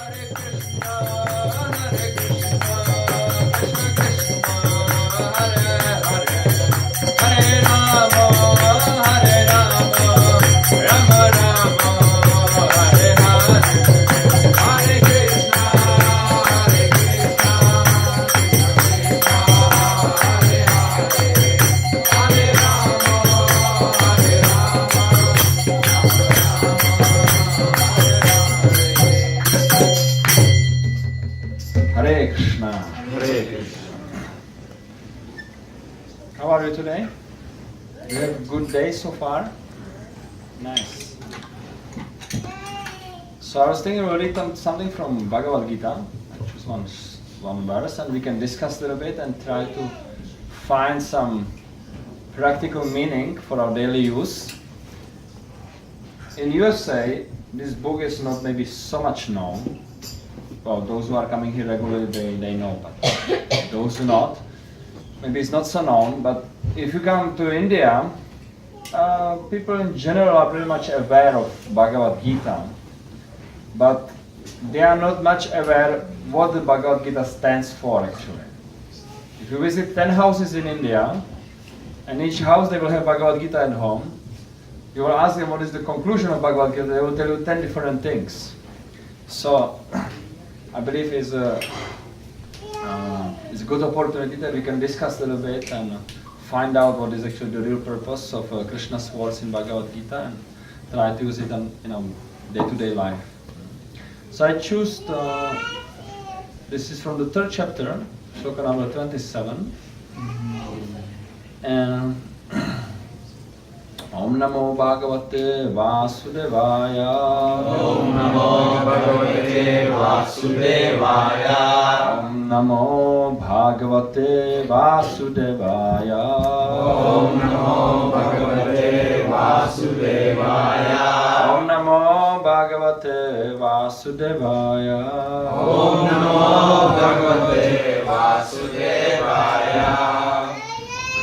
Hare Krishna. Hare Krishna. How are you today? You have a good day so far? Nice. So I was thinking we'll read something from Bhagavad Gita, just one verse, and we can discuss a little bit and try to find some practical meaning for our daily use. In USA, this book is not maybe so much known. Well, those who are coming here regularly, they know, but those who not, maybe it's not so known. But if you come to India, people in general are pretty much aware of Bhagavad Gita, but they are not much aware what the Bhagavad Gita stands for actually. If you visit 10 houses in India, and each house they will have Bhagavad Gita at home, you will ask them what is the conclusion of Bhagavad Gita, they will tell you 10 different things. So, I believe it's a good opportunity that we can discuss a little bit and find out what is actually the real purpose of Krishna's words in Bhagavad Gita and try to use it in day-to-day life. So I choose this is from the 3rd chapter, shloka number 27, and Om Namo Bhagavate Vasudevaya. Om Namo Bhagavate Vasudevaya. Om Namo Bhagavate Vasudevaya. Om Namo Bhagavate Vasudevaya. Om Namo Bhagavate Vasudevaya. Om Namo Bhagavate Vasudevaya.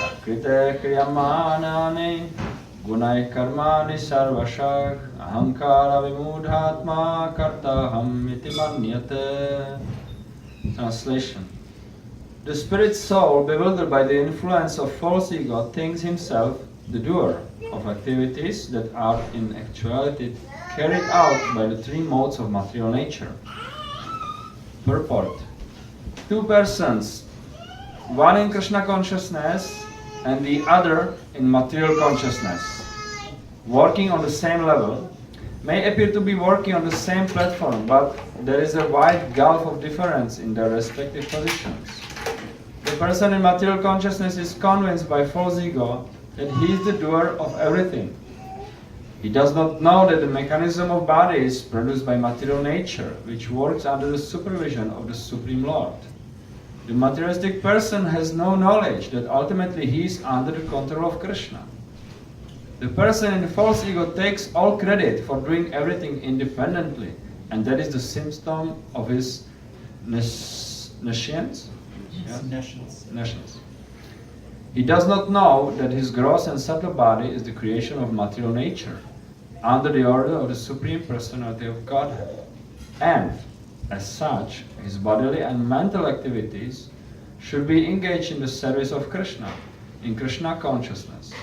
Prakrite Kriyamanani Gunai Karmani Sarvashak Ahankara Vimudhatma Kartaham Iti Manyate. Translation. The spirit soul, bewildered by the influence of false ego, thinks himself the doer of activities that are in actuality carried out by the 3 modes of material nature. Purport. 2 persons, one in Krishna consciousness and the other in material consciousness, working on the same level, may appear to be working on the same platform, but there is a wide gulf of difference in their respective positions. The person in material consciousness is convinced by false ego that he is the doer of everything. He does not know that the mechanism of body is produced by material nature, which works under the supervision of the Supreme Lord. The materialistic person has no knowledge that ultimately he is under the control of Krishna. The person in the false ego takes all credit for doing everything independently, and that is the symptom of his nescience. He does not know that his gross and subtle body is the creation of material nature, under the order of the Supreme Personality of Godhead. And, as such, his bodily and mental activities should be engaged in the service of Krishna, in Krishna consciousness.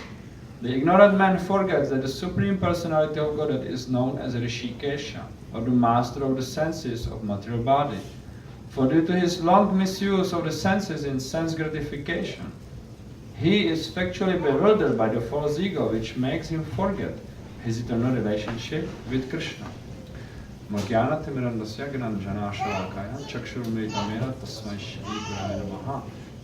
The ignorant man forgets that the Supreme Personality of Godhead is known as Rishikesha, or the master of the senses of material body. For due to his long misuse of the senses in sense gratification, he is factually bewildered by the false ego, which makes him forget his eternal relationship with Krishna.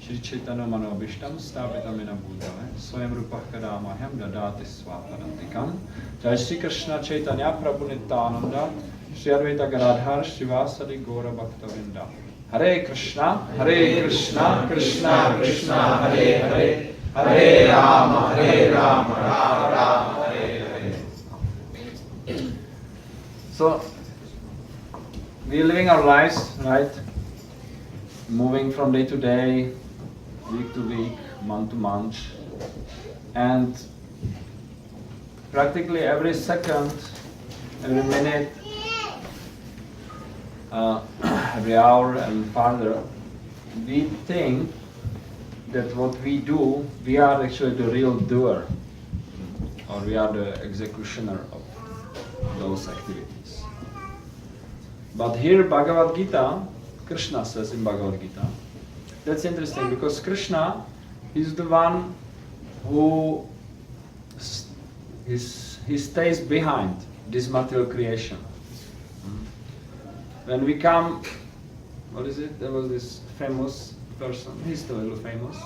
Shri Chaitanya Manobhishtam Stapitamena Bhutale Swayam Rupah Kadamahyam Dadati Swaparantikam. Jai Shri Krishna Chaitanya Prabhu Nityananda Shri Advaita Gadadhar Srivasadi Gaura Bhaktavinda. Hare Krishna, Krishna Krishna, Hare Hare, Hare Rama, Rama Rama, Hare Hare. So, we're living our lives, right? Moving from day to day, week to week, month to month, and practically every second, every minute, every hour and farther, we think that what we do, we are actually the real doer, or we are the executioner of those activities. But here Bhagavad Gita, Krishna says in Bhagavad Gita, that's interesting because Krishna is the one who he stays behind this material creation. When we come, what is it? There was this famous person, he's still a little famous,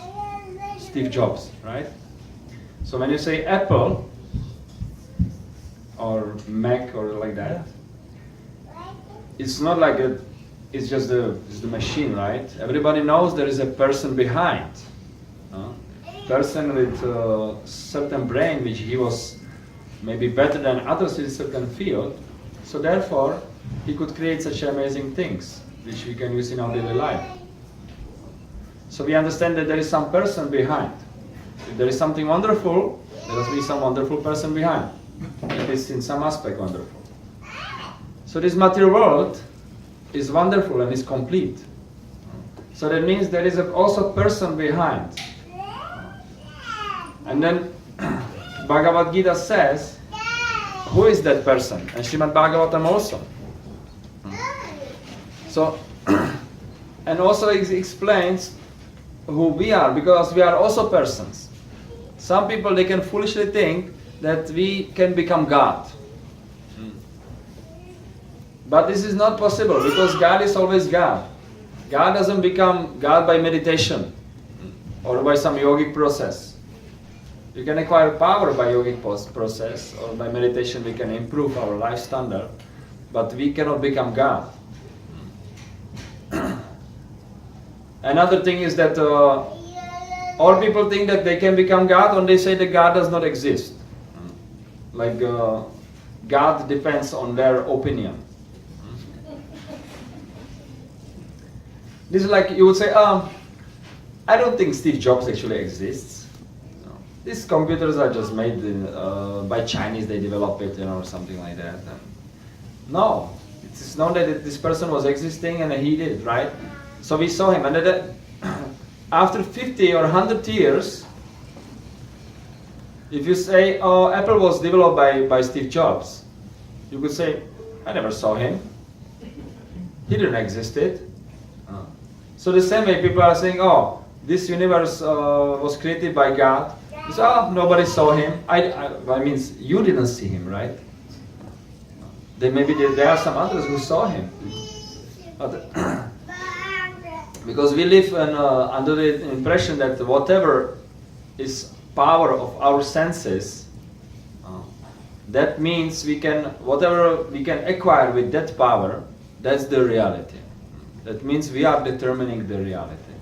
Steve Jobs, right? So when you say Apple or Mac or like that, it's not like it's just the machine, right? Everybody knows there is a person behind. Person with a certain brain, which he was maybe better than others in a certain field. So therefore, he could create such amazing things, which we can use in our daily life. So we understand that there is some person behind. If there is something wonderful, there must be some wonderful person behind. It is in some aspect wonderful. So this material world is wonderful and is complete. So that means there is also a person behind. And then Bhagavad Gita says, who is that person? And Srimad Bhagavatam also. So, and also it explains who we are, because we are also persons. Some people, they can foolishly think that we can become God. But this is not possible, because God is always God. God doesn't become God by meditation or by some yogic process. You can acquire power by yogic process, or by meditation we can improve our life standard, but we cannot become God. Another thing is that all people think that they can become God when they say that God does not exist. Like God depends on their opinion. This is like you would say, I don't think Steve Jobs actually exists. These computers are just made by Chinese, they develop it, or something like that. No, it's known that this person was existing and he did, right? So we saw him, and that after 50 or 100 years, if you say, oh, Apple was developed by Steve Jobs, you could say, I never saw him. He didn't exist. So the same way people are saying, oh, this universe was created by God. You say, oh, nobody saw him. I mean, you didn't see him, right? Then maybe there are some others who saw him. Because we live under the impression that whatever is power of our senses, that means whatever we can acquire with that power, that's the reality. That means we are determining the reality.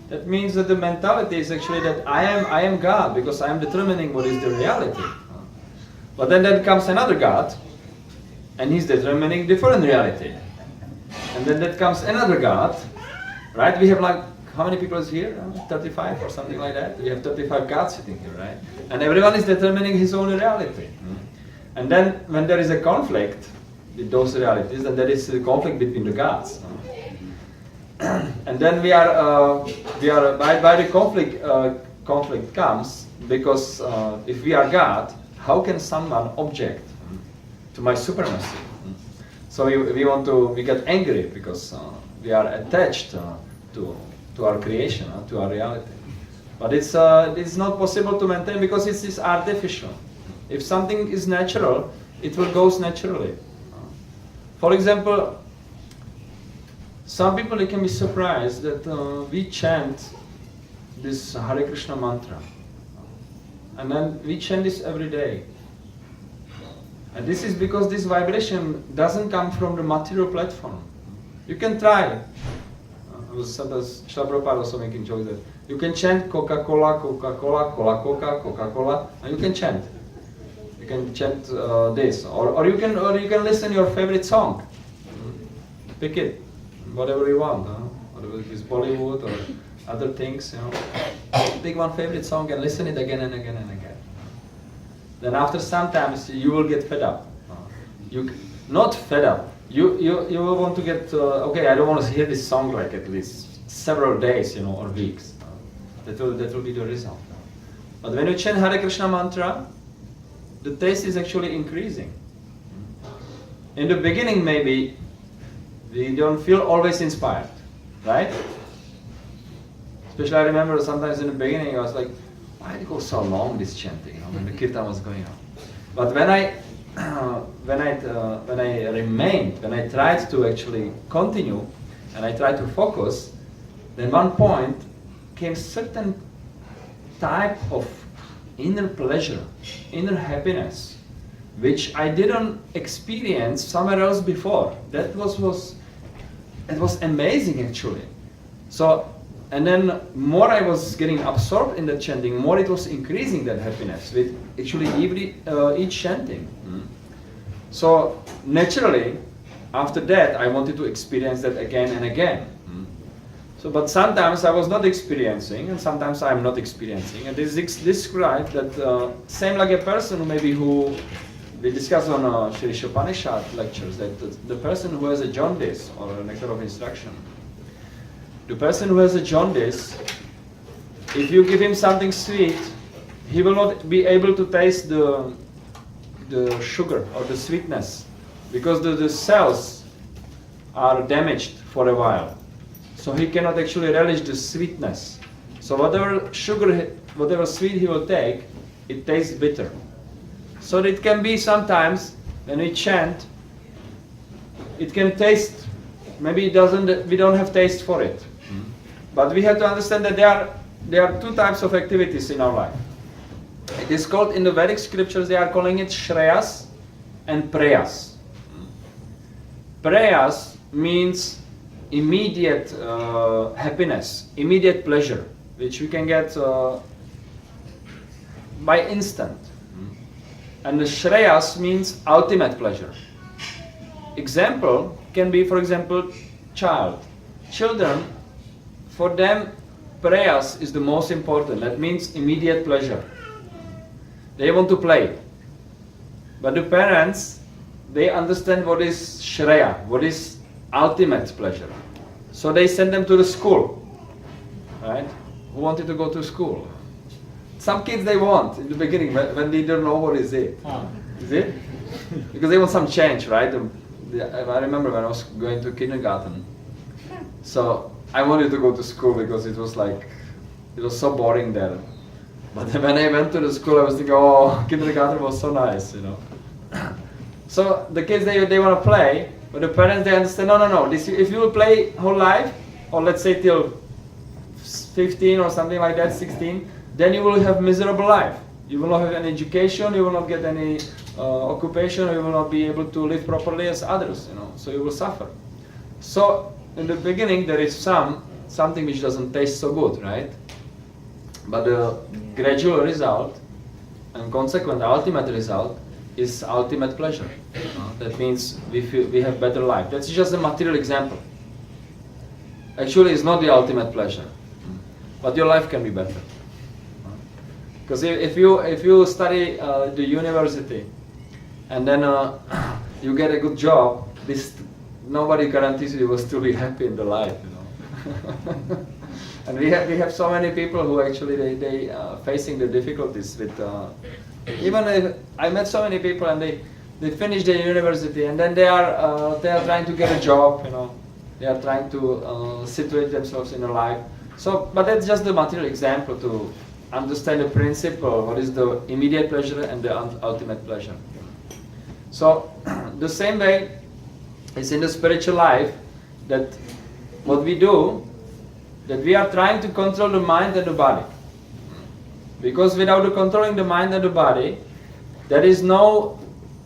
That means that the mentality is actually that I am God, because I am determining what is the reality. But then comes another God, and he's determining different reality. And then comes another God, right? We have like, how many people is here? 35 or something like that. We have 35 gods sitting here, right? And everyone is determining his own reality. And then when there is a conflict with those realities, then there is a conflict between the gods. And then we are by the conflict comes because if we are God, how can someone object to my supremacy? So we get angry because we are attached to our creation, to our reality. But it's not possible to maintain because it is artificial. If something is natural, it will go naturally. For example, some people, they can be surprised that we chant this Hare Krishna mantra. And then we chant this every day. And this is because this vibration doesn't come from the material platform. You can try. Sometimes Srila Prabhupada also making jokes that you can chant Coca-Cola, Coca-Cola, Cola-Coca, Coca-Cola, and you can chant. You can chant this, or you can listen your favorite song. Pick it, whatever you want. Whatever it is, Bollywood or other things. Pick one favorite song and listen it again and again and again. Then after some time, you will get fed up. Not fed up, you will want to get, okay, I don't want to hear this song like at least several days, or weeks. That will be the result. But when you chant Hare Krishna mantra, the taste is actually increasing. In the beginning, maybe we don't feel always inspired, right? Especially I remember sometimes in the beginning I was like, why did it go so long, this chanting, when the kirtan was going on? But when I tried to actually continue and I tried to focus, then one point came certain type of inner pleasure, inner happiness, which I didn't experience somewhere else before. It was amazing actually. So, and then more I was getting absorbed in the chanting, more it was increasing that happiness with actually each chanting. So naturally, after that, I wanted to experience that again and again. So, but sometimes I was not experiencing, and sometimes I'm not experiencing. And this is described that same like a person who we discussed on Shri Upanishad lectures, that the person who has a jaundice or a nectar of instruction, the person who has a jaundice, if you give him something sweet, he will not be able to taste the sugar or the sweetness, because the cells are damaged for a while. So he cannot actually relish the sweetness. So whatever sweet he will take, it tastes bitter. So it can be sometimes when we chant, it can taste, maybe we don't have taste for it. But we have to understand that there are two types of activities in our life. It is called, in the Vedic scriptures, they are calling it Shreyas and Preyas. Preyas means immediate happiness, immediate pleasure, which we can get by instant. And the Shreyas means ultimate pleasure. Example can be, for example, children. For them, Preyas is the most important. That means immediate pleasure. They want to play. But the parents, they understand what is Shreya, what is ultimate pleasure. So they send them to the school, right? Who wanted to go to school? Some kids they want in the beginning when they don't know what is it. Is it? Because they want some change, right? I remember when I was going to kindergarten. So I wanted to go to school because it was so boring there. But when I went to the school, I was thinking, oh, kindergarten was so nice, So the kids, they want to play, but the parents, they understand, no. If you will play whole life, or let's say till 15 or something like that, 16, then you will have miserable life. You will not have any education, you will not get any occupation, you will not be able to live properly as others, so you will suffer. So in the beginning, there is something which doesn't taste so good, right? But the gradual result and consequent ultimate result is ultimate pleasure. That means we have better life. That's just a material example. Actually, it's not the ultimate pleasure, but your life can be better. Because if you study the university and then you get a good job, nobody guarantees you will still be happy in the life, And we have so many people who actually they facing the difficulties with even I met so many people and they finish their university and then they are trying to get a job, they are trying to situate themselves in a life. So, but that's just the material example to understand the principle, what is the immediate pleasure and the ultimate pleasure. So the same way is in the spiritual life, that what we do, that we are trying to control the mind and the body. Because without controlling the mind and the body, there is no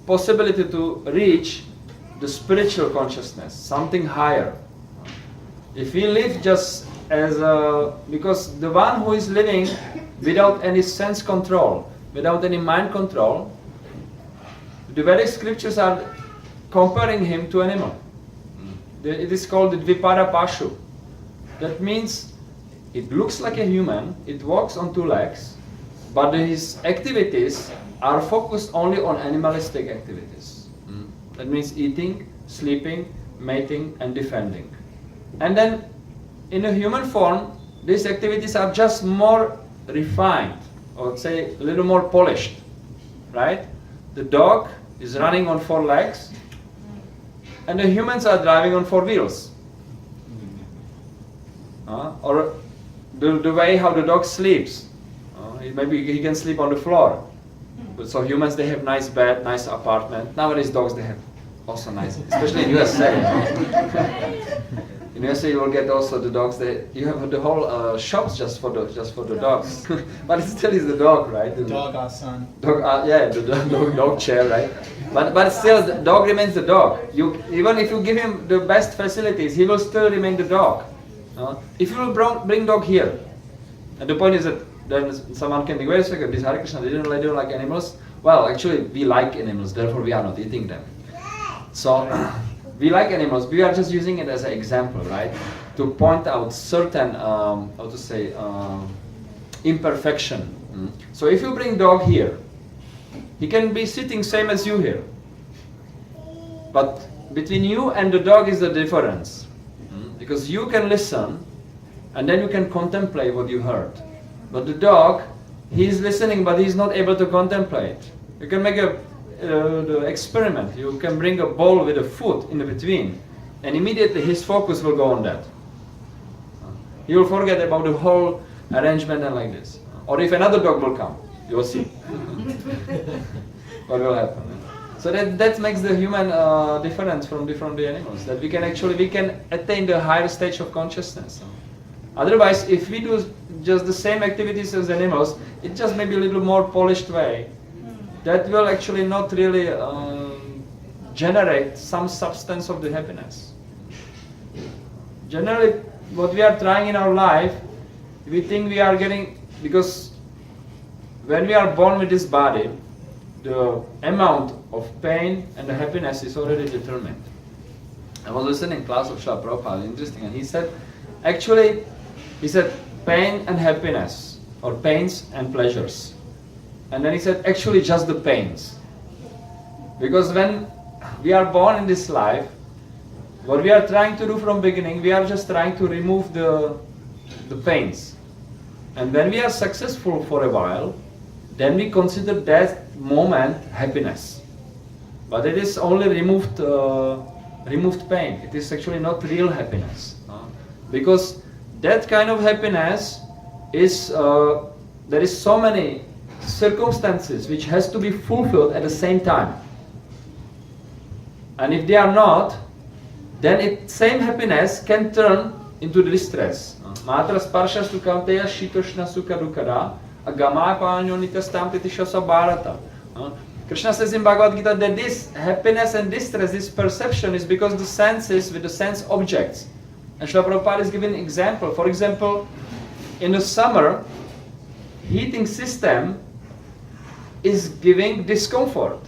possibility to reach the spiritual consciousness, something higher. If we live just as because the one who is living without any sense control, without any mind control, the Vedic scriptures are comparing him to an animal. It is called the Dvipara Pashu. That means it looks like a human, it walks on two legs, but his activities are focused only on animalistic activities. That means eating, sleeping, mating and defending. And then in a human form, these activities are just more refined, or say a little more polished, right? The dog is running on 4 legs, and the humans are driving on 4 wheels. Or the way how the dog sleeps. Maybe he can sleep on the floor. But so humans, they have nice bed, nice apartment. Nowadays dogs, they have also nice, especially in USA. In USA you will get also the dogs, you have the whole shops just for the dogs. But it still is the dog, right? The dog asan. Yeah, the dog chair, right? But still the dog remains the dog. Even if you give him the best facilities, he will still remain the dog. If you will bring dog here, and the point is that then someone can think, wait a second, this Hare Krishna, they don't like animals. Well, actually we like animals, therefore we are not eating them. So we like animals, we are just using it as an example, right? To point out certain, imperfection. So if you bring dog here, he can be sitting same as you here. But between you and the dog is the difference. Because you can listen, and then you can contemplate what you heard. But the dog, he is listening, but he is not able to contemplate. You can make the experiment. You can bring a bowl with a food in between, and immediately his focus will go on that. He will forget about the whole arrangement and like this. Or if another dog will come, you will see what will happen. So that makes the human different from the animals. That we can attain the higher stage of consciousness. Otherwise, if we do just the same activities as animals, it just may be a little more polished way. That will actually not really generate some substance of the happiness. Generally, what we are trying in our life, we think we are getting, because when we are born with this body, the amount of pain and the happiness is already determined. I was listening to class of Srila Prabhupada, interesting, and he said pain and happiness, or pains and pleasures. And then he said actually just the pains. Because when we are born in this life, what we are trying to do from beginning, we are just trying to remove the pains. And when we are successful for a while, then we consider that moment happiness. But it is only removed pain. It is actually not real happiness. Because that kind of happiness is, there is so many circumstances which has to be fulfilled at the same time. And if they are not, then same happiness can turn into distress. Matra sparsha sukamteya shitoshna sukha dukkada agama panyonita stamtitisha bharata. Krishna says in Bhagavad Gita that this happiness and distress, this perception, is because the senses with the sense objects. And Srila Prabhupada is giving an example. For example, in the summer, heating system is giving discomfort.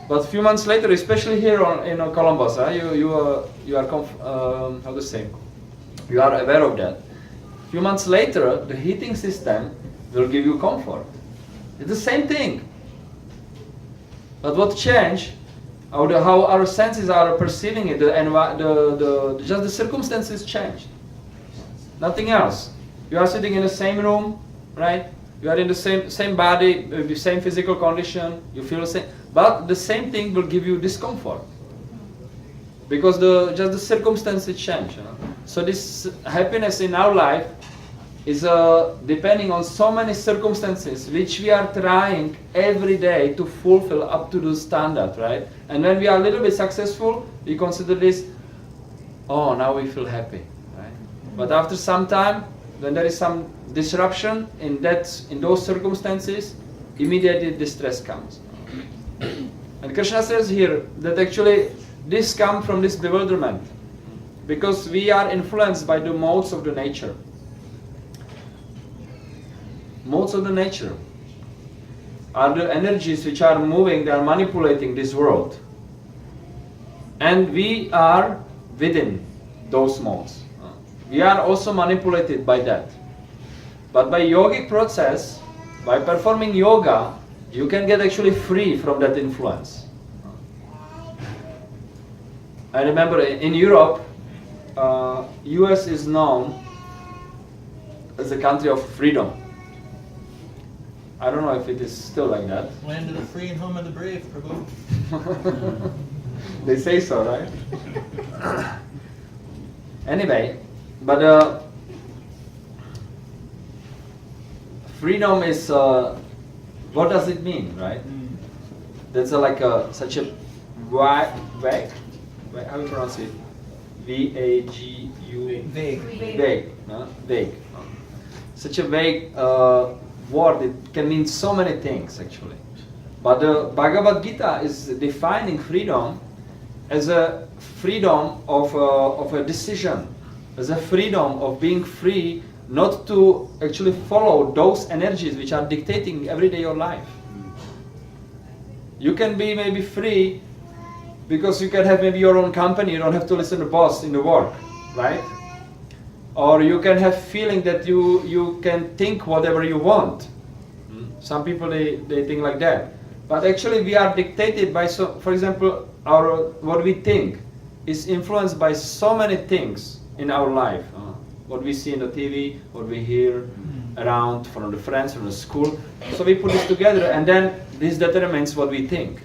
But a few months later, especially here in Columbus, you are aware of that. A few months later, the heating system will give you comfort. It's the same thing. But what changed? How our senses are perceiving it, just the circumstances changed. Nothing else. You are sitting in the same room, right? You are in the same body, the same physical condition. You feel the same, but the same thing will give you discomfort because just the circumstances change. So this happiness in our life is depending on so many circumstances which we are trying every day to fulfill up to the standard, right? And when we are a little bit successful, we consider this, oh, now we feel happy, right? But after some time, when there is some disruption in those circumstances, immediately distress comes. And Krishna says here that actually this comes from this bewilderment, because we are influenced by the modes of the nature. Modes of the nature are the energies which are moving, they are manipulating this world. And we are within those modes. We are also manipulated by that. But by yogic process, by performing yoga, you can get actually free from that influence. I remember in Europe, US is known as a country of freedom. I don't know if it is still like that. Land of the free and home of the brave, Prabhu. They say so, right? Anyway, but freedom is, what does it mean, right? That's such a vague, how do you pronounce it? V-A-G-U? Vague. Vague, no? Vague. No? Such a vague word, it can mean so many things actually. But the Bhagavad Gita is defining freedom as a freedom of a decision, as a freedom of being free not to actually follow those energies which are dictating every day your life. You can be maybe free because you can have maybe your own company, you don't have to listen to boss in the work, right? Or you can have feeling that you can think whatever you want. Some people they think like that. But actually we are dictated by, for example, what we think is influenced by so many things in our life. What we see in the TV, what we hear around from the friends, from the school. So we put this together and then this determines what we think.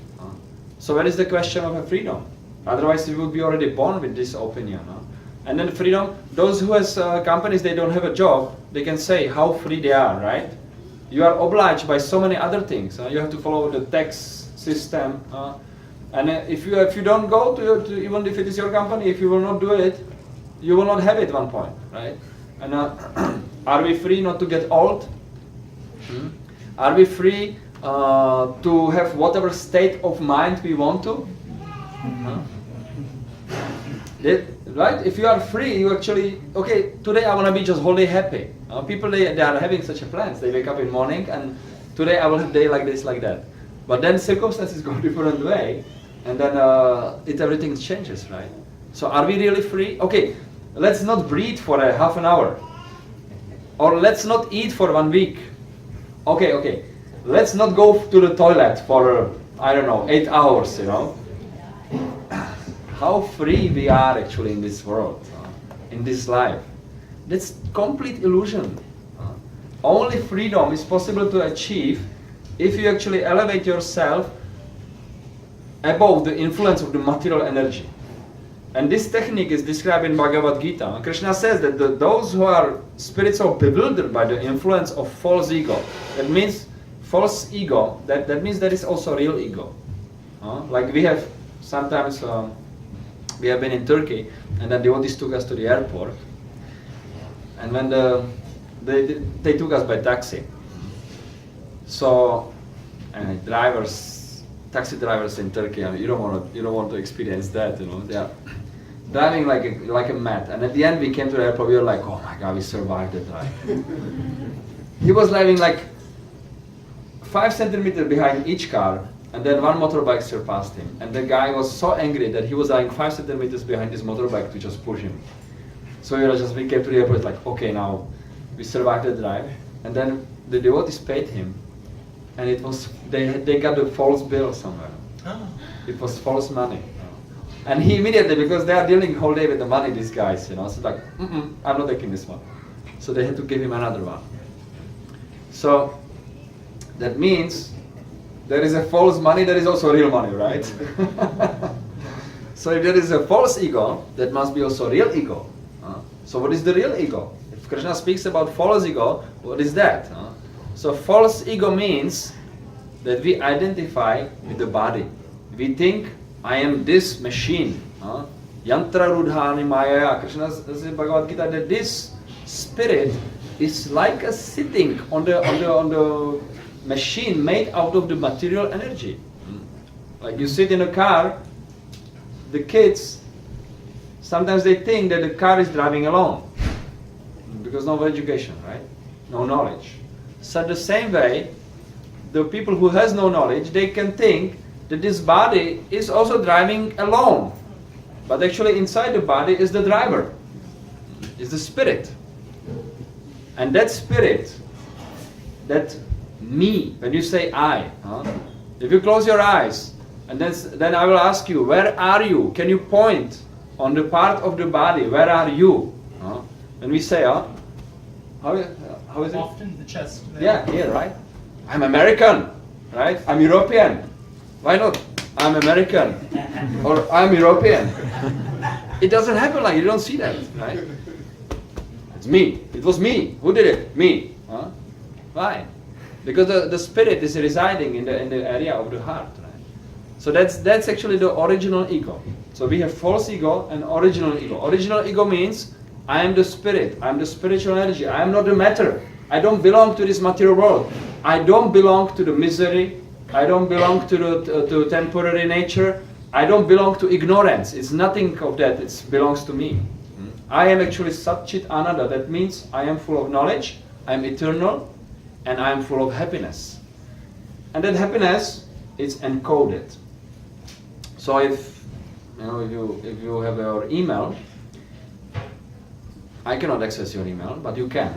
So where is the question of a freedom? Otherwise we would be already born with this opinion. And then freedom, those who has companies, they don't have a job, they can say how free they are, right? You are obliged by so many other things. You have to follow the tax system. And if you don't go to even if it is your company, if you will not do it, you will not have it at one point, right? And are we free not to get old? Are we free to have whatever state of mind we want to? Right? If you are free, you actually, okay, today I want to be just wholly happy. People, they are having such a plans. They wake up in the morning and today I will have a day like this, like that. But then circumstances go different way and then everything changes, right? So are we really free? Okay, let's not breathe for a half an hour. Or let's not eat for 1 week. Okay. Let's not go to the toilet for, 8 hours, How free we are actually in this world, in this life. That's complete illusion. Only freedom is possible to achieve if you actually elevate yourself above the influence of the material energy. And this technique is described in Bhagavad Gita. Krishna says that those who are spirits are bewildered by the influence of false ego. That means false ego, that means there is also real ego. Like we have sometimes, we have been in Turkey and then devotees took us to the airport. And when they took us by taxi. So, taxi drivers in Turkey, you don't want to experience that, They are driving like a mad. And at the end, we came to the airport. We were like, oh my God, we survived the drive. He was driving like 5 centimeters behind each car, and then one motorbike surpassed him. And the guy was so angry that he was driving 5 centimeters behind his motorbike to just push him. So we came to the airport like, okay, now we survived the drive. And then the devotees paid him. And it was, they got a false bill somewhere. Oh. It was false money. And he immediately, because they are dealing whole day with the money, these guys, so like, I'm not taking this one. So they had to give him another one. So that means there is a false money, there is also real money, right? So if there is a false ego, that must be also real ego. So what is the real ego? If Krishna speaks about false ego, what is that? So false ego means that we identify with the body. We think, I am this machine. Yantra rudhani maya. Krishna says in Bhagavad Gita that this spirit is like a sitting on the machine made out of the material energy. Like you sit in a car, the kids, sometimes they think that the car is driving alone because no education, right? No knowledge. So the same way, the people who has no knowledge, they can think that this body is also driving alone. But actually inside the body is the driver, is the spirit. And that spirit, that me, when you say I, if you close your eyes And then I will ask you, where are you? Can you point on the part of the body? Where are you? And we say, how is it? Often the chest. Yeah, here, right? I'm American, right? I'm European. Why not? I'm American. Or I'm European. It doesn't happen like you don't see that, right? It's me. It was me. Who did it? Me. Why? Because the spirit is residing in the area of the heart, right? So that's actually the original ego. So we have false ego and original ego. Original ego means I am the spirit. I am the spiritual energy. I am not the matter. I don't belong to this material world. I don't belong to the misery. I don't belong to temporary nature. I don't belong to ignorance. It's nothing of that. It belongs to me. I am actually Sat Chit Ananda. That means I am full of knowledge. I am eternal, and I am full of happiness. And that happiness is encoded. So if you have your email, I cannot access your email, but you can,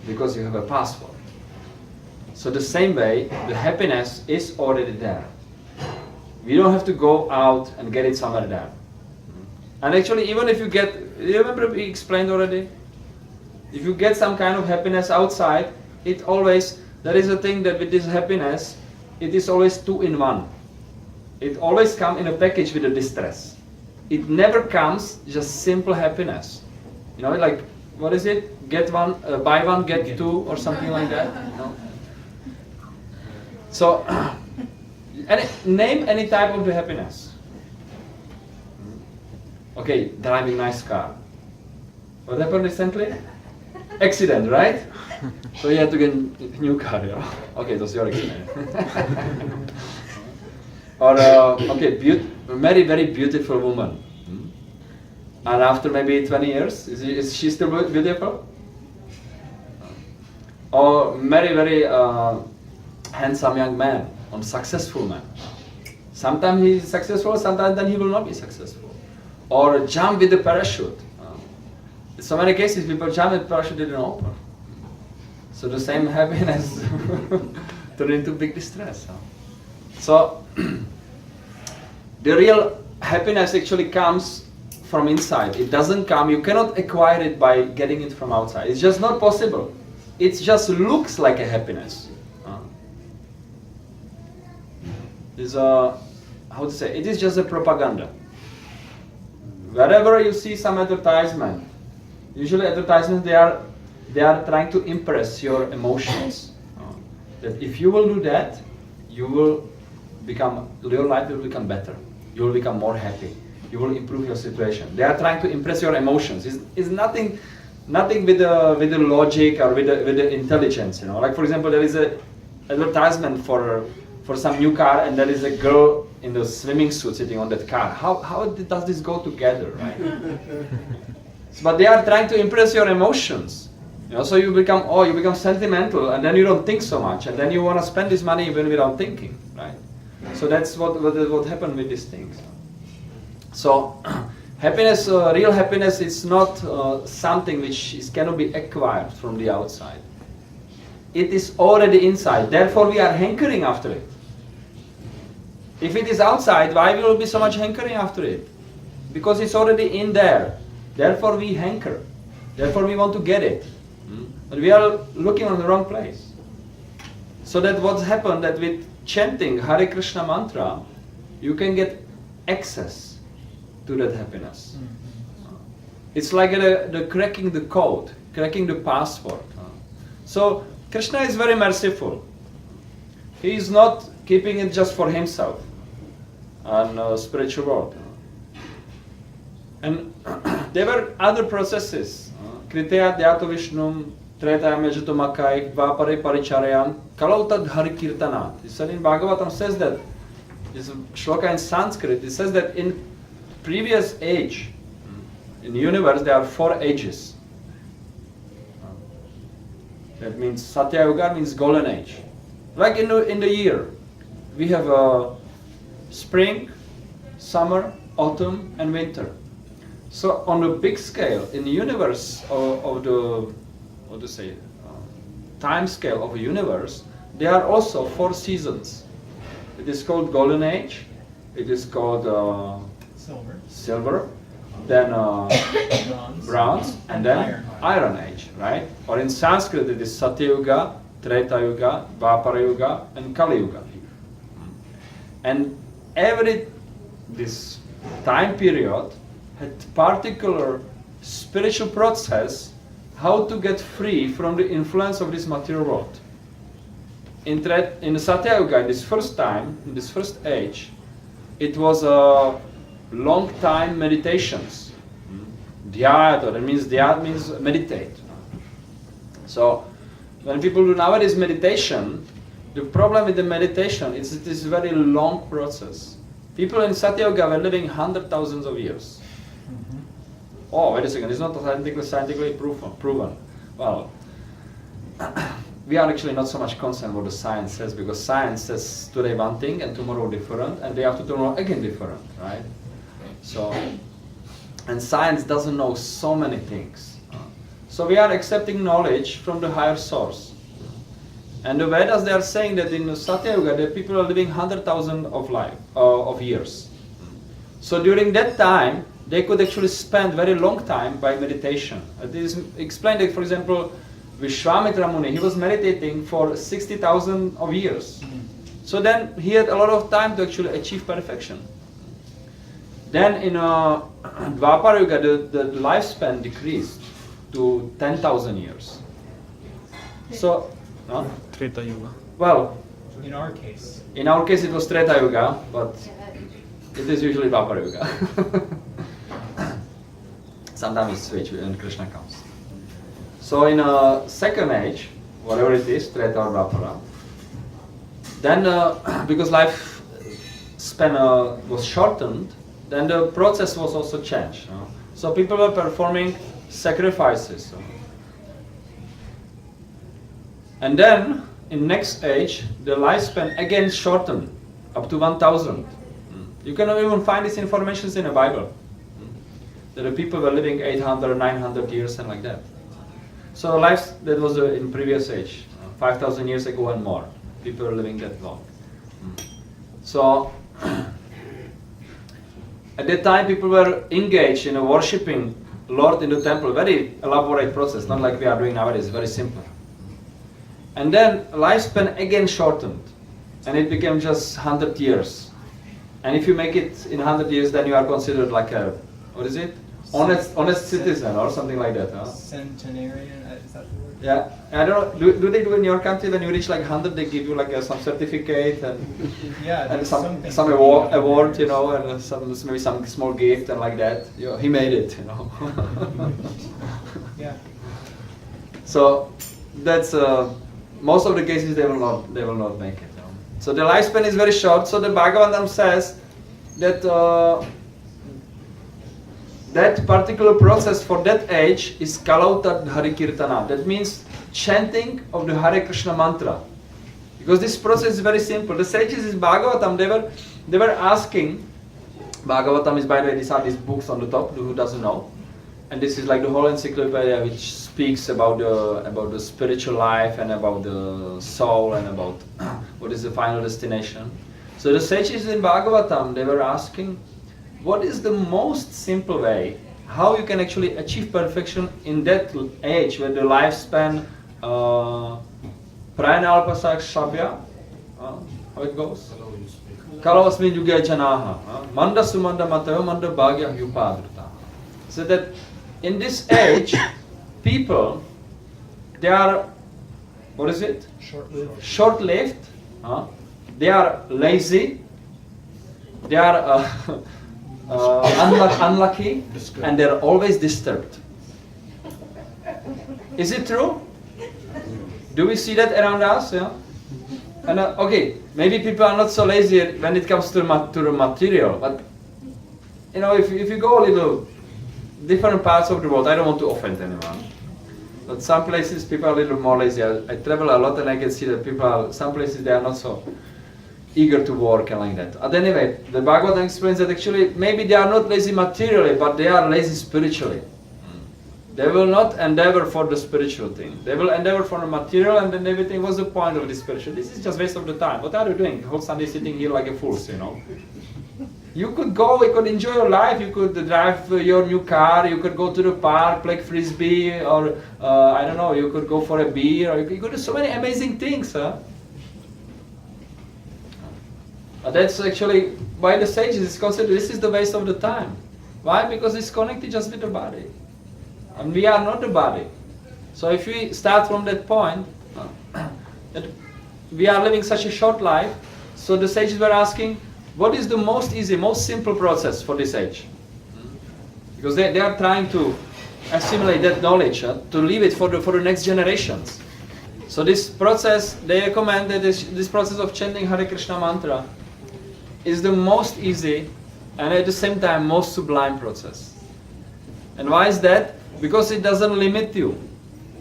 because you have a password. So the same way, the happiness is already there. We don't have to go out and get it somewhere there. And actually, even if you get, you remember we explained already? If you get some kind of happiness outside, it always, there is a thing that with this happiness, it is always 2 in 1. It always comes in a package with a distress. It never comes just simple happiness. You know, like, what is it? Get one, buy one, get 2, or something like that. No? So, name any type of the happiness. Okay, driving nice car. What happened recently? Accident, right? So you had to get a new car, yeah? Okay, it was your accident. Or, okay, very, very beautiful woman. And after maybe 20 years, is she still beautiful? Or very, very handsome young man, or successful man. Sometimes he is successful, sometimes then he will not be successful. Or jump with the parachute. In so many cases, people jump with the parachute didn't open. So the same happiness turned into big distress. So the real happiness actually comes from inside. It doesn't come, you cannot acquire it by getting it from outside. It's just not possible. It just looks like a happiness. How to say, it is just a propaganda. Wherever you see some advertisement, usually advertisements, they are trying to impress your emotions. That if you will do that, you will become, your life will become better. You will become more happy. You will improve your situation. They are trying to impress your emotions. It's nothing with the logic or with the intelligence. You know, like for example, there is a advertisement for some new car, and there is a girl in the swimming suit sitting on that car. How does this go together, right? But they are trying to impress your emotions. You know, so you become sentimental, and then you don't think so much, and then you want to spend this money even without thinking, right? So that's what happened with these things. So happiness, real happiness, is not something which cannot be acquired from the outside. It is already inside. Therefore, we are hankering after it. If it is outside, why will we be so much hankering after it? Because it's already in there. Therefore, we hanker. Therefore, we want to get it. But we are looking on the wrong place. So that what's happened, that with chanting Hare Krishna mantra, you can get access to that happiness. It's like the cracking the code, cracking the password. So Krishna is very merciful. He is not keeping it just for himself and spiritual world. And there were other processes. Kriteya Dhyato Vishnum, Tretaya Mejatumakai, Vapare Paricharayan, Kalautad Hari Kirtanat. He said in Bhagavatam, says that, this shloka in Sanskrit, it says that in previous age, in the universe, there are 4 ages. That means Satya Yuga means golden age. Like in the year, we have spring, summer, autumn, and winter. So on a big scale, in the universe of the, what to say, time scale of a universe, there are also 4 seasons. It is called golden age, it is called silver, then bronze, and then Iron Age, right? Or in Sanskrit it is Satyuga, Treta Yuga, Dvapara Yuga, and Kali Yuga. And this time period had particular spiritual process how to get free from the influence of this material world. In Satya Yuga, in this first time, in this first age, it was a long time meditations. Dhyaya, that means meditate. So when people do nowadays meditation, the problem with the meditation is it is a very long process. People in Satya Yuga were living 100,000 of years. Oh, wait a second, it's not scientifically proven. Well, we are actually not so much concerned what the science says, because science says today one thing and tomorrow different, and day after tomorrow again different, right? So, and science doesn't know so many things. So we are accepting knowledge from the higher source. And the Vedas, they are saying that in Satya Yuga, the people are living 100,000 of years. So during that time, they could actually spend very long time by meditation. It is explained that, for example, Vishwamitra Muni, he was meditating for 60,000 of years. So then he had a lot of time to actually achieve perfection. Then in Dvapara Yuga, the lifespan decreased to 10,000 years. So, Treta Yuga. Well, in our case it was Treta Yuga, but it is usually Dvapara Yuga. Sometimes we switch when Krishna comes. So in a second age, whatever it is, Treta or Dvapara, then because life span was shortened, then the process was also changed. So people were performing sacrifices. And then in next age, the lifespan again shortened up to 1,000. You cannot even find these informations in the Bible. That the people were living 800, 900 years and like that. So life that was in previous age, 5,000 years ago and more. People were living that long. So at that time people were engaged in worshipping Lord in the temple, very elaborate process, not like we are doing nowadays, very simple. And then lifespan again shortened, and it became just 100 years. And if you make it in 100 years, then you are considered like a, what is it? Honest citizen or something like that. Centenarian, is that the word? Yeah, I don't know. Do they do in your country when you reach like 100, they give you like some certificate and and some award, you know, and maybe some small gift and like that. He made it, you know. Yeah. So that's most of the cases they will not make it. So the lifespan is very short. So the Bhagavatam says that that particular process for that age is Kalauta Hare Kirtana. That means chanting of the Hare Krishna mantra. Because this process is very simple. The sages in Bhagavatam, they were asking, Bhagavatam is, by the way, these are these books on the top, who doesn't know. And this is like the whole encyclopedia which speaks about the spiritual life and about the soul and about what is the final destination. So the sages in Bhagavatam, they were asking, what is the most simple way how you can actually achieve perfection in that age where the lifespan Prayanalpasak Shabya, how it goes? Kalavasmin Yuga Janaha, Manda Sumanda Matayo Manda Bhagya Yupadrita. So that in this age, people, they are, what is it? Short-lived. They are lazy. They are unlucky, and they're always disturbed. Is it true? Do we see that around us? Yeah. And okay, maybe people are not so lazy when it comes to the material, but you know, if you go a little different parts of the world, I don't want to offend anyone, but some places people are a little more lazy. I travel a lot and I can see that some places they are not so eager to work and like that. But anyway, the Bhagavatam explains that actually maybe they are not lazy materially, but they are lazy spiritually. They will not endeavor for the spiritual thing. They will endeavor for the material, and then they will think, what's the point of this spiritual? This is just waste of the time. What are you doing? The whole Sunday sitting here like a fool, you know? You could go, you could enjoy your life, you could drive your new car, you could go to the park, play frisbee, or I don't know, you could go for a beer, or you could do so many amazing things. Huh? That's actually why the sages is considered this is the waste of the time. Why? Because it's connected just with the body. And we are not the body. So if we start from that point, that we are living such a short life, so the sages were asking, what is the most easy, most simple process for this age? Because they are trying to assimilate that knowledge, to leave it for the next generations. So this process, they recommend that this process of chanting Hare Krishna mantra is the most easy and at the same time most sublime process. And why is that? Because it doesn't limit you.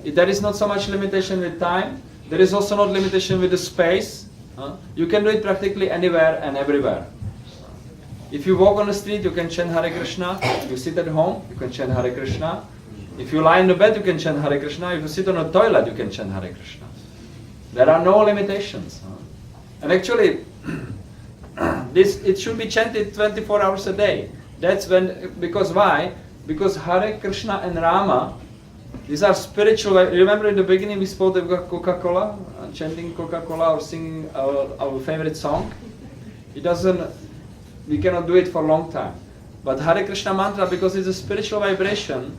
There is not so much limitation with time. There is also not limitation with the space. You can do it practically anywhere and everywhere. If you walk on the street, you can chant Hare Krishna. If you sit at home, you can chant Hare Krishna. If you lie in the bed, you can chant Hare Krishna. If you sit on a toilet, you can chant Hare Krishna. There are no limitations. And actually, it should be chanted 24 hours a day. That's when, because why? Because Hare Krishna and Rama, these are spiritual. Remember in the beginning we spoke about Coca-Cola, chanting Coca-Cola or singing our favorite song. We cannot do it for a long time. But Hare Krishna mantra, because it's a spiritual vibration,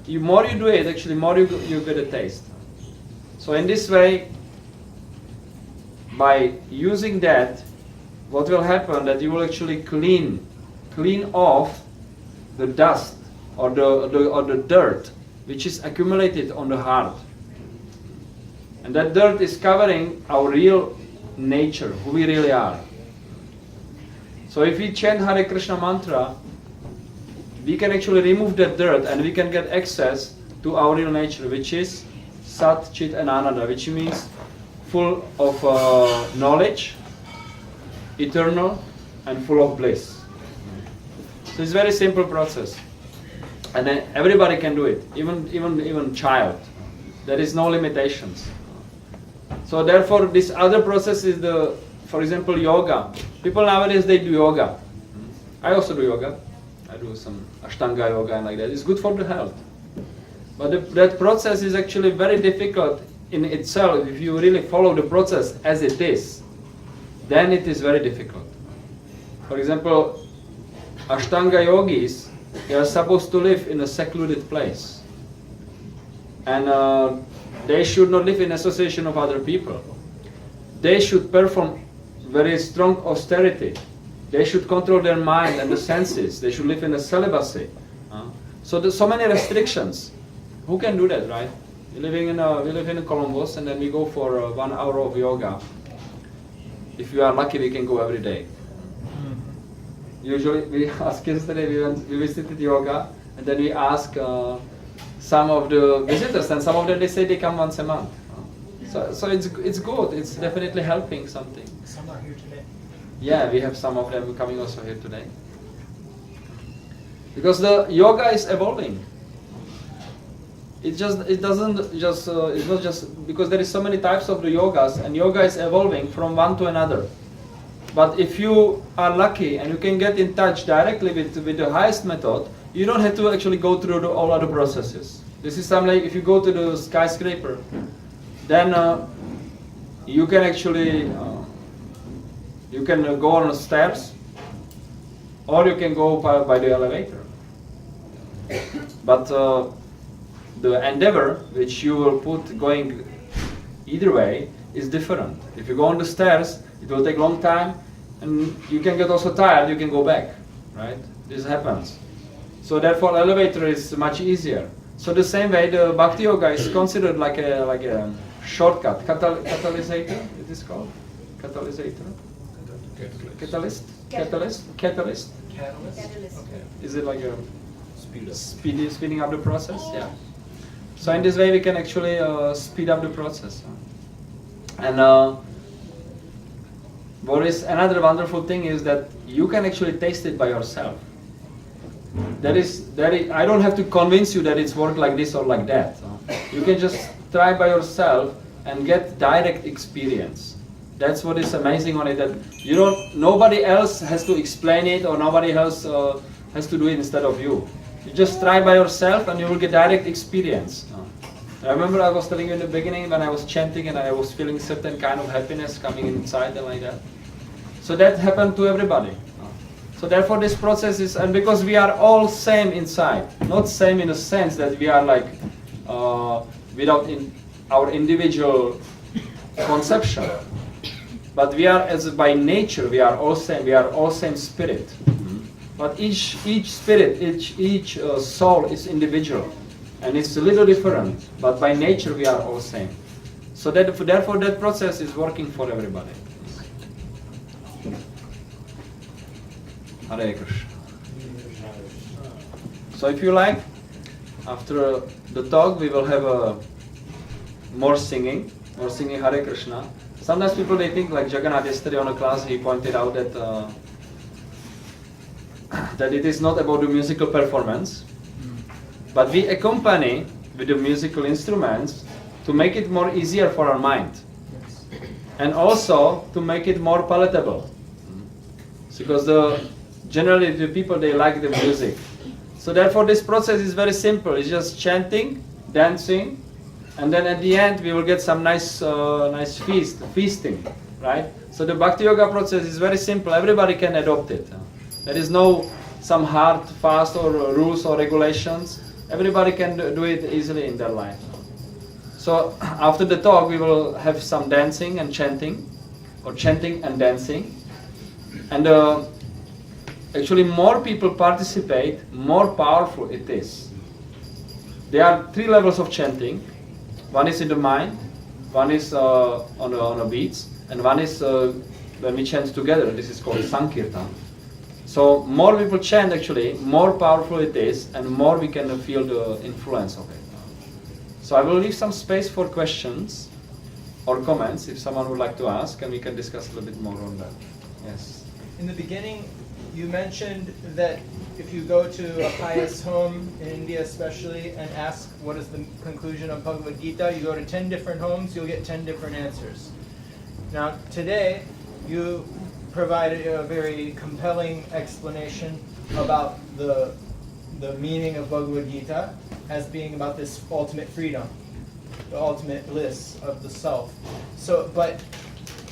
more you do it, actually more you get a taste. So in this way, by using that, what will happen that you will actually clean off the dust or the dirt which is accumulated on the heart. And that dirt is covering our real nature, who we really are. So if we chant Hare Krishna mantra, we can actually remove that dirt and we can get access to our real nature, which is Sat, Chit and Ananda, which means full of knowledge, eternal and full of bliss. So it's a very simple process. And then everybody can do it, even child. There is no limitations. So therefore this other process is for example, yoga. People nowadays, they do yoga. I also do yoga. I do some Ashtanga yoga and like that. It's good for the health. But that process is actually very difficult in itself. If you really follow the process as it is, then it is very difficult. For example, Ashtanga yogis, they are supposed to live in a secluded place. And they should not live in association of other people. They should perform very strong austerity. They should control their mind and the senses. They should live in a celibacy. So there's so many restrictions. Who can do that, right? We live in Columbus, and then we go for 1 hour of yoga. If you are lucky, we can go every day. Usually, we ask yesterday, we visited yoga, and then we ask some of the visitors, and some of them, they say they come once a month. So it's good. It's definitely helping something. Some are here today. Yeah, we have some of them coming also here today. Because the yoga is evolving. It's not just because there is so many types of the yogas, and yoga is evolving from one to another. But if you are lucky and you can get in touch directly with the highest method, you don't have to actually go through all other processes. This is something like if you go to the skyscraper, then you can actually go on the stairs, or you can go by the elevator. But the endeavor which you will put going either way is different. If you go on the stairs, it will take a long time, and you can get also tired, you can go back, right? This happens. So therefore elevator is much easier. So the same way the Bhakti Yoga is considered like a shortcut. Catalyst, it is called? Catalyst? Catalyst? Okay. Is it like a speeding up the process? Yeah. So in this way we can actually speed up the process. And what is another wonderful thing is that you can actually taste it by yourself. I don't have to convince you that it's worked like this or like that. You can just try by yourself and get direct experience. That's what is amazing on it, that nobody else has to explain it, or nobody else has to do it instead of you. You just try by yourself and you will get direct experience. I remember I was telling you in the beginning when I was chanting and I was feeling certain kind of happiness coming inside and like that. So that happened to everybody. So therefore this process is, and because we are all same inside, not same in a sense that we are like without our individual conception, but we are, as by nature, we are all same. We are all same spirit. But each spirit, each soul is individual, and it's a little different. But by nature, we are all same. So therefore, that process is working for everybody. Hare Krishna. So if you like, after the talk, we will have more singing Hare Krishna. Sometimes people, they think, like Jagannath yesterday on a class, he pointed out that that it is not about the musical performance, but we accompany with the musical instruments to make it more easier for our mind, and also to make it more palatable. Because generally the people, they like the music. So therefore this process is very simple. It's just chanting, dancing, and then at the end we will get some nice feasting, right? So the Bhakti Yoga process is very simple. Everybody can adopt it. There is no some hard, fast or rules or regulations. Everybody can do it easily in their life. So after the talk, we will have some dancing and chanting, or chanting and dancing. And actually more people participate, more powerful it is. There are 3 levels of chanting. One is in the mind, one is on a beats, and one is when we chant together. This is called Sankirtan. So more people chant, actually, more powerful it is, and more we can feel the influence of it. So I will leave some space for questions or comments if someone would like to ask, and we can discuss a little bit more on that. Yes. In the beginning, you mentioned that if you go to a pious home in India especially and ask what is the conclusion of Bhagavad Gita, you go to 10 different homes, you'll get 10 different answers. Now today, you provided a very compelling explanation about the meaning of Bhagavad Gita as being about this ultimate freedom, the ultimate bliss of the self. So, but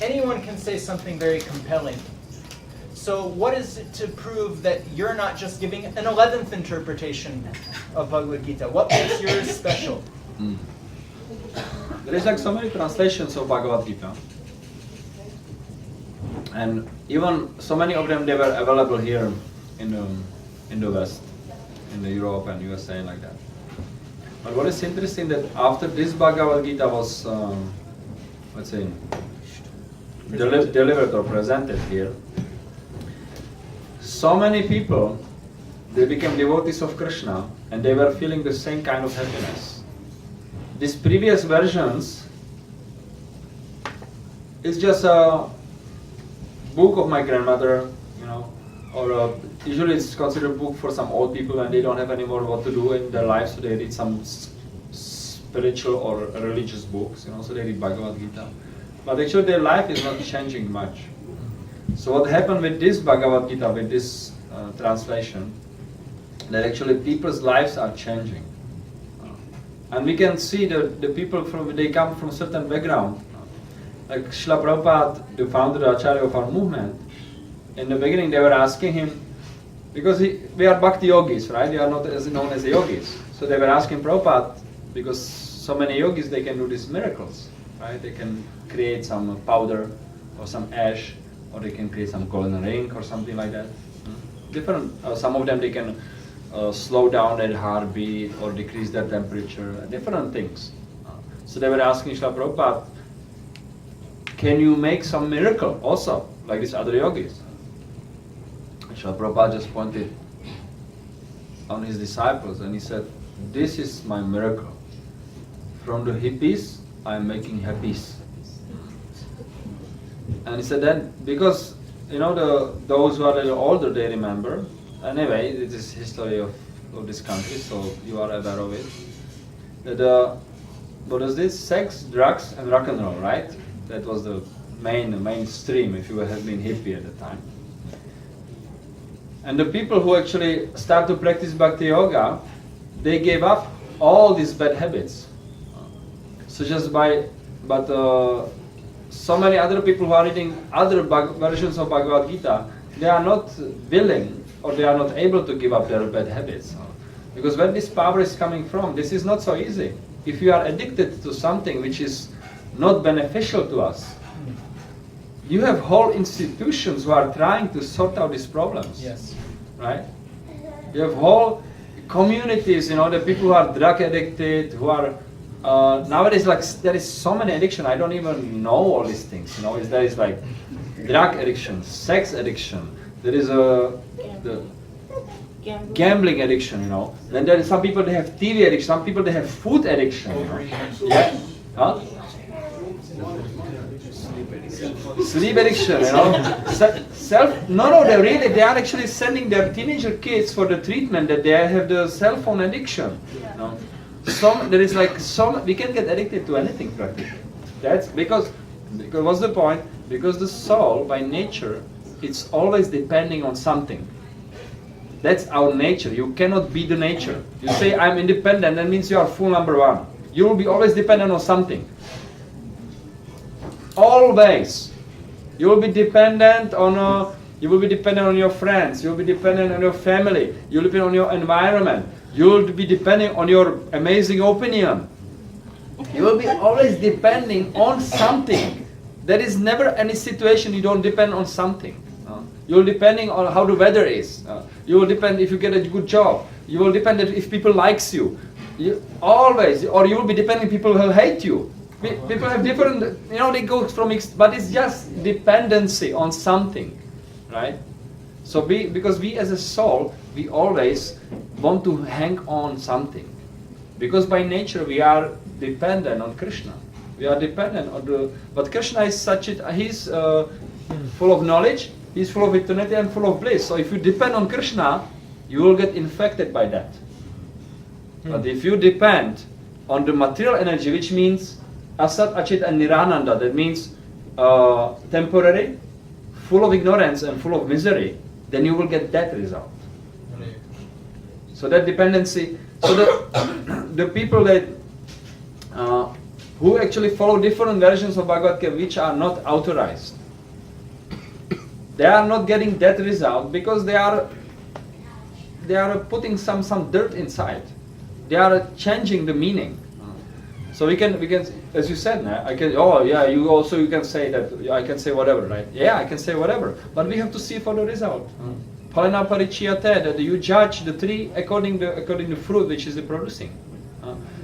anyone can say something very compelling. So what is it to prove that you're not just giving an 11th interpretation of Bhagavad Gita? What makes yours special? There is like so many translations of Bhagavad Gita. And even so many of them, they were available here in the West, in the Europe and USA and like that. But what is interesting that after this Bhagavad Gita was, let's say, delivered or presented here, so many people, they became devotees of Krishna and they were feeling the same kind of happiness. These previous versions is just a book of my grandmother, or usually it's considered a book for some old people and they don't have any more what to do in their lives, so they read some spiritual or religious books, so they read Bhagavad Gita. But actually their life is not changing much. So what happened with this Bhagavad Gita, with this translation, that actually people's lives are changing. And we can see the people they come from certain background. Like Srila Prabhupada, the founder, the Acharya of our movement, in the beginning they were asking him, because we are Bhakti yogis, right? They are not known as yogis. So they were asking Prabhupada, because so many yogis, they can do these miracles, right? They can create some powder or some ash, or they can create some golden ring or something like that. Different, some of them they can slow down their heartbeat or decrease their temperature, different things. So they were asking Srila Prabhupada, can you make some miracle also, like these other yogis? Srila Prabhupada just pointed on his disciples and he said, this is my miracle. From the hippies, I am making happies. And he said that because, those who are a little older, they remember. Anyway, it is history of this country, so you are aware of it. That what is this? Sex, drugs, and rock and roll, right? That was the mainstream if you have been hippie at the time. And the people who actually start to practice Bhakti Yoga, they gave up all these bad habits. So so many other people who are reading other versions of Bhagavad Gita, they are not willing or they are not able to give up their bad habits. Because where this power is coming from, this is not so easy. If you are addicted to something which is not beneficial to us, you have whole institutions who are trying to sort out these problems. Yes. Right? You have whole communities, the people who are drug addicted, who are nowadays there is so many addiction. I don't even know all these things. There is like drug addiction, sex addiction. There is the gambling addiction. Then there is some people they have TV addiction. Some people they have food addiction. Yeah. Huh? Sleep addiction, they are actually sending their teenager kids for the treatment that they have the cell phone addiction. We can get addicted to anything practically. That's because what's the point? Because the soul by nature, it's always depending on something. That's our nature. You cannot be the nature. You say I'm independent, that means you are fool number one. You will be always dependent on something. Always. You will be dependent on your friends, you will be dependent on your family, you will be dependent on your environment, you will be depending on your amazing opinion. You will be always depending on something. There is never any situation you don't depend on something. You will depending on how the weather is. You will depend if you get a good job. You will depend if people likes you. Always, or you will be depending people who hate you. People have different, they go from, but it's just dependency on something, right? So because we as a soul, we always want to hang on something. Because by nature we are dependent on Krishna. We are dependent on but Krishna is he's full of knowledge, he's full of eternity and full of bliss. So if you depend on Krishna, you will get infected by that. But if you depend on the material energy, which means Asat, Achit and Nirananda, that means temporary, full of ignorance and full of misery, then you will get that result. So that dependency, so the people that who actually follow different versions of Bhagavad Gita which are not authorized, they are not getting that result because they are putting some dirt inside. They are changing the meaning. So we can, as you said, you can say that I can say whatever, right? Yeah, I can say whatever, but we have to see for the result. Palena parichiyate, that you judge the tree according to fruit which is producing.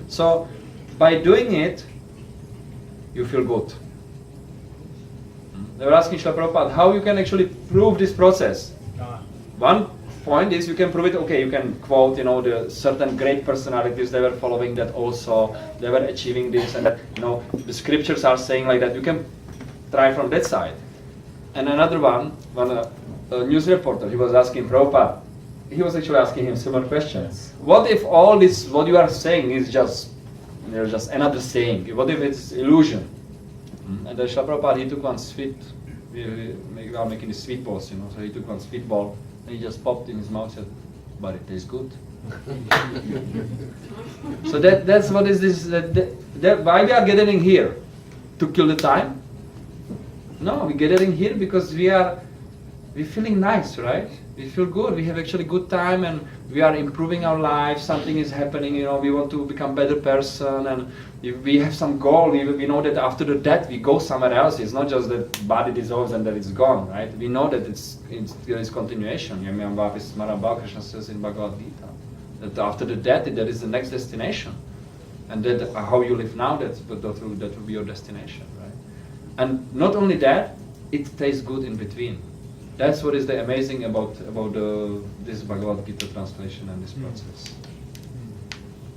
So by doing it, you feel good. They were asking Srila Prabhupada how you can actually prove this process. One point is you can prove it. Okay, you can quote, the certain great personalities, they were following that also, they were achieving this and that, the scriptures are saying like that. You can try from that side. And another one, a news reporter, he was asking Prabhupada, he was actually asking him similar questions. What if all this, what you are saying is just another saying? What if it's illusion? And then Srila Prabhupada, he took one sweet, we are making the sweet balls, so he took one sweet ball, and he just popped in his mouth and said, but it tastes good. So that's what is this, why we are gathering here? To kill the time? No, we're gathering here because we're feeling nice, right? We feel good, we have actually good time and we are improving our lives, something is happening, we want to become better person and if we have some goal, we know that after the death we go somewhere else. It's not just that body dissolves and that it's gone, right? We know that there is continuation. Krishna says in Bhagavad Gita that after the death there is the next destination. And that how you live now, that will be your destination, right? And not only that, it tastes good in between. That's what is the amazing about this Bhagavad Gita translation and this process.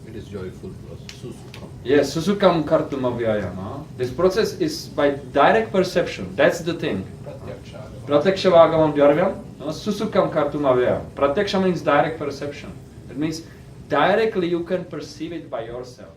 It is joyful process. Susukam. Yes, susukam kartum avyayama. This process is by direct perception. That's the thing. Pratyaksha vagavam dhyarvyam. Susukam kartum avyayam. Pratyaksha means direct perception. It means directly you can perceive it by yourself.